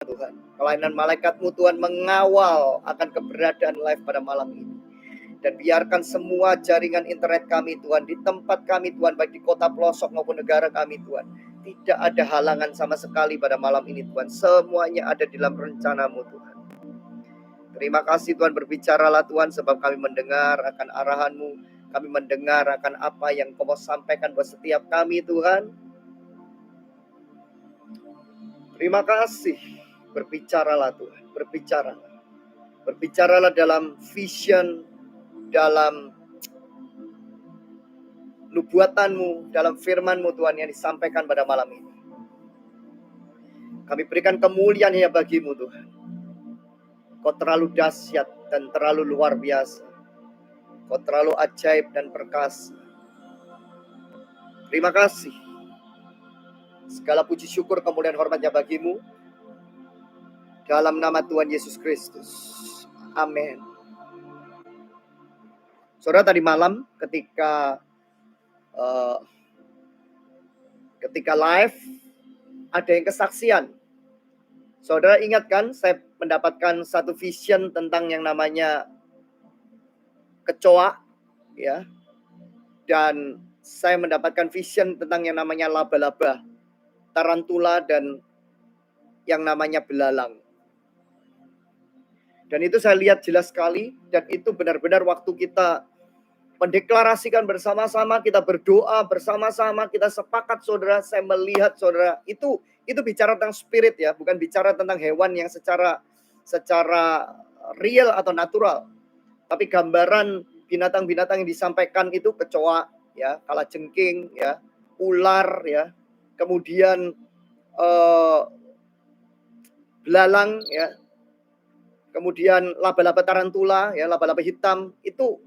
Tuhan. Pelayanan malaikat-Mu Tuhan mengawal akan keberadaan live pada malam ini. Dan biarkan semua jaringan internet kami Tuhan, di tempat kami Tuhan, baik di kota pelosok maupun negara kami Tuhan, tidak ada halangan sama sekali pada malam ini Tuhan. Semuanya ada di dalam rencana-Mu Tuhan. Terima kasih Tuhan, berbicaralah Tuhan, sebab kami mendengar akan arahan-Mu. Kami mendengar akan apa yang Kau mau sampaikan buat setiap kami Tuhan. Terima kasih. Berbicaralah Tuhan, berbicaralah. Berbicaralah dalam vision, dalam nubuatan-Mu, dalam firman-Mu Tuhan yang disampaikan pada malam ini. Kami berikan kemuliaan hanya bagi-Mu Tuhan. Kau terlalu dahsyat dan terlalu luar biasa. Kau terlalu ajaib dan perkasa. Terima kasih. Segala puji syukur kemuliaan hormatnya bagi-Mu. Dalam nama Tuhan Yesus Kristus. Amin. Saudara, tadi malam ketika live ada yang kesaksian. Saudara ingat kan, saya mendapatkan satu vision tentang yang namanya kecoa, ya. Dan saya mendapatkan vision tentang yang namanya laba-laba, tarantula, dan yang namanya belalang. Dan itu saya lihat jelas sekali, dan itu benar-benar waktu kita mendeklarasikan bersama-sama, kita berdoa bersama-sama, kita sepakat saudara, saya melihat saudara, itu bicara tentang spirit ya, bukan bicara tentang hewan yang secara real atau natural. Tapi gambaran binatang-binatang yang disampaikan itu kecoa, ya, kalajengking, ya, ular, ya, kemudian belalang, ya, kemudian laba-laba tarantula, ya, laba-laba hitam, itu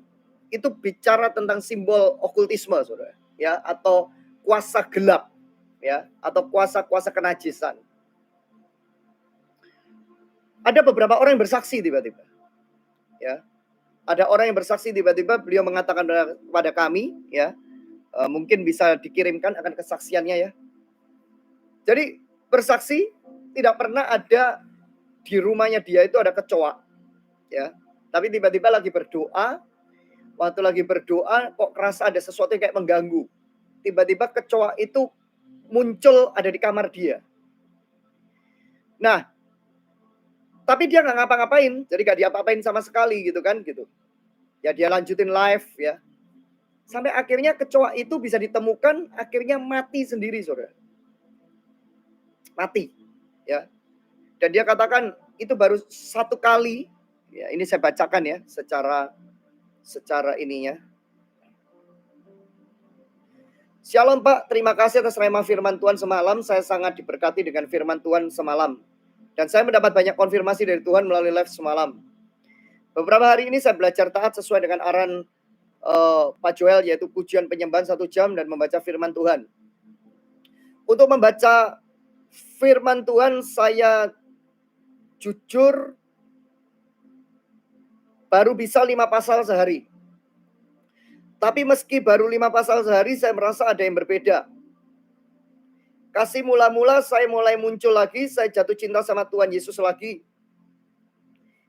bicara tentang simbol okultisme, saudara, ya, atau kuasa gelap, ya, atau kuasa-kuasa kenajisan. Ada beberapa orang yang bersaksi tiba-tiba, ya, ada orang yang bersaksi tiba-tiba, beliau mengatakan kepada kami, ya, mungkin bisa dikirimkan akan kesaksiannya, ya. Jadi bersaksi tidak pernah ada di rumahnya dia itu ada kecoa, ya, tapi tiba-tiba lagi berdoa. Waktu lagi berdoa kok kerasa ada sesuatu yang kayak mengganggu. Tiba-tiba kecoa itu muncul ada di kamar dia. Nah, tapi dia nggak ngapa-ngapain, jadi nggak diapa-apain sama sekali gitu kan, gitu. Ya dia lanjutin live ya. Sampai akhirnya kecoa itu bisa ditemukan, akhirnya mati sendiri, saudara. Mati, ya. Dan dia katakan itu baru satu kali. Ya, ini saya bacakan ya, secara ininya. Shalom Pak, terima kasih atas rema firman Tuhan semalam. Saya sangat diberkati dengan firman Tuhan semalam. Dan saya mendapat banyak konfirmasi dari Tuhan melalui live semalam. Beberapa hari ini saya belajar taat sesuai dengan arahan Pak Joel, yaitu pujian penyembahan 1 jam dan membaca firman Tuhan. Untuk membaca firman Tuhan, saya jujur baru bisa 5 pasal sehari. Tapi meski baru 5 pasal sehari, saya merasa ada yang berbeda. Kasih mula-mula saya mulai muncul lagi, saya jatuh cinta sama Tuhan Yesus lagi.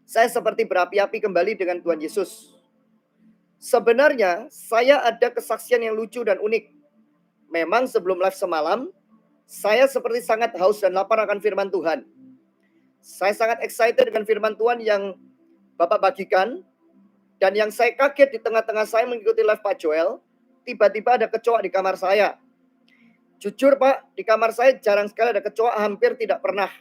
Saya seperti berapi-api kembali dengan Tuhan Yesus. Sebenarnya saya ada kesaksian yang lucu dan unik. Memang sebelum live semalam, saya seperti sangat haus dan lapar akan firman Tuhan. Saya sangat excited dengan firman Tuhan yang Bapak bagikan. Dan yang saya kaget di tengah-tengah saya mengikuti live Pak Joel, tiba-tiba ada kecoa di kamar saya. Jujur Pak, di kamar saya jarang sekali ada kecoa, hampir tidak pernah.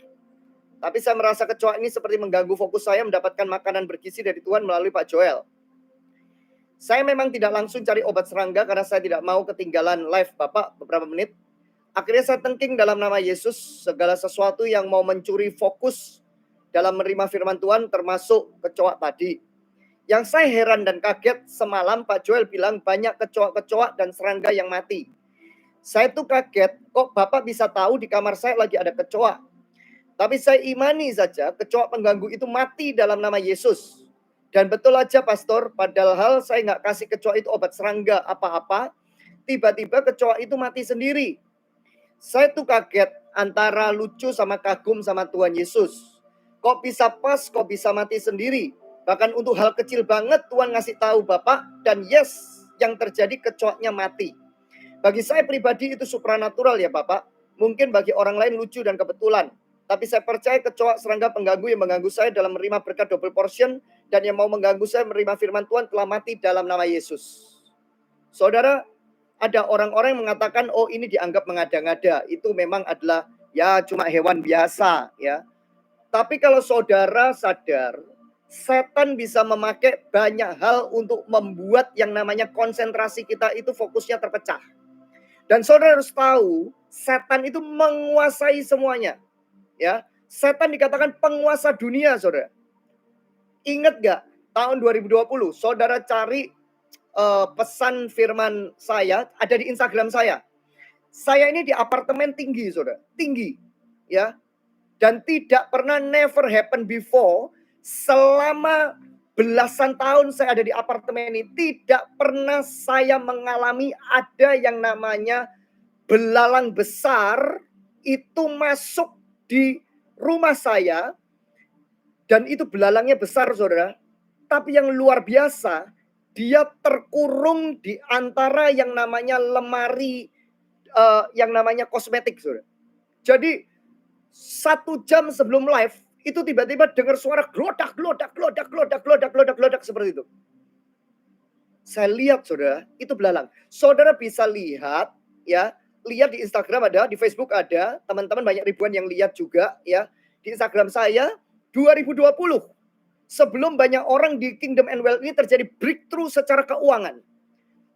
Tapi saya merasa kecoa ini seperti mengganggu fokus saya mendapatkan makanan bergizi dari Tuhan melalui Pak Joel. Saya memang tidak langsung cari obat serangga karena saya tidak mau ketinggalan live Bapak beberapa menit. Akhirnya saya tengking dalam nama Yesus, segala sesuatu yang mau mencuri fokus dalam menerima firman Tuhan termasuk kecoa tadi. Yang saya heran dan kaget, semalam Pak Joel bilang banyak kecoa-kecoa dan serangga yang mati. Saya tuh kaget, kok Bapak bisa tahu di kamar saya lagi ada kecoa. Tapi saya imani saja kecoa pengganggu itu mati dalam nama Yesus. Dan betul aja pastor, padahal saya nggak kasih kecoa itu obat serangga apa-apa. Tiba-tiba kecoa itu mati sendiri. Saya tuh kaget, antara lucu sama kagum sama Tuhan Yesus. Kok bisa pas, kok bisa mati sendiri. Bahkan untuk hal kecil banget Tuhan ngasih tahu Bapak, dan yes, yang terjadi kecoaknya mati. Bagi saya pribadi itu supranatural ya Bapak. Mungkin bagi orang lain lucu dan kebetulan. Tapi saya percaya kecoak serangga pengganggu yang mengganggu saya dalam menerima berkat double portion, dan yang mau mengganggu saya menerima firman Tuhan telah mati dalam nama Yesus. Saudara, ada orang-orang yang mengatakan, oh ini dianggap mengada-ngada. Itu memang adalah ya cuma hewan biasa ya. Tapi kalau saudara sadar, setan bisa memakai banyak hal untuk membuat yang namanya konsentrasi kita itu fokusnya terpecah. Dan saudara harus tahu, setan itu menguasai semuanya. Ya, setan dikatakan penguasa dunia, saudara. Ingat gak tahun 2020, saudara cari pesan firman saya ada di Instagram saya. Saya ini di apartemen tinggi, saudara, tinggi, ya. Dan tidak pernah, never happen before, selama belasan tahun saya ada di apartemen ini, tidak pernah saya mengalami ada yang namanya belalang besar itu masuk di rumah saya. Dan itu belalangnya besar, saudara. Tapi yang luar biasa, dia terkurung di antara yang namanya lemari, yang namanya kosmetik, saudara. Jadi 1 jam sebelum live itu tiba-tiba dengar suara glodak seperti itu. Saya lihat, saudara, itu belalang. Saudara bisa lihat ya, lihat di Instagram ada, di Facebook ada, teman-teman banyak ribuan yang lihat juga ya. Di Instagram saya 2020, sebelum banyak orang di Kingdom and Wealth ini terjadi breakthrough secara keuangan.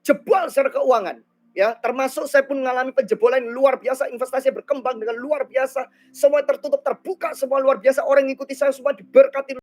Jebol secara keuangan. Ya, termasuk saya pun mengalami penjebolan luar biasa, investasi berkembang dengan luar biasa, semua tertutup, terbuka, semua luar biasa, orang yang ikuti saya semua diberkati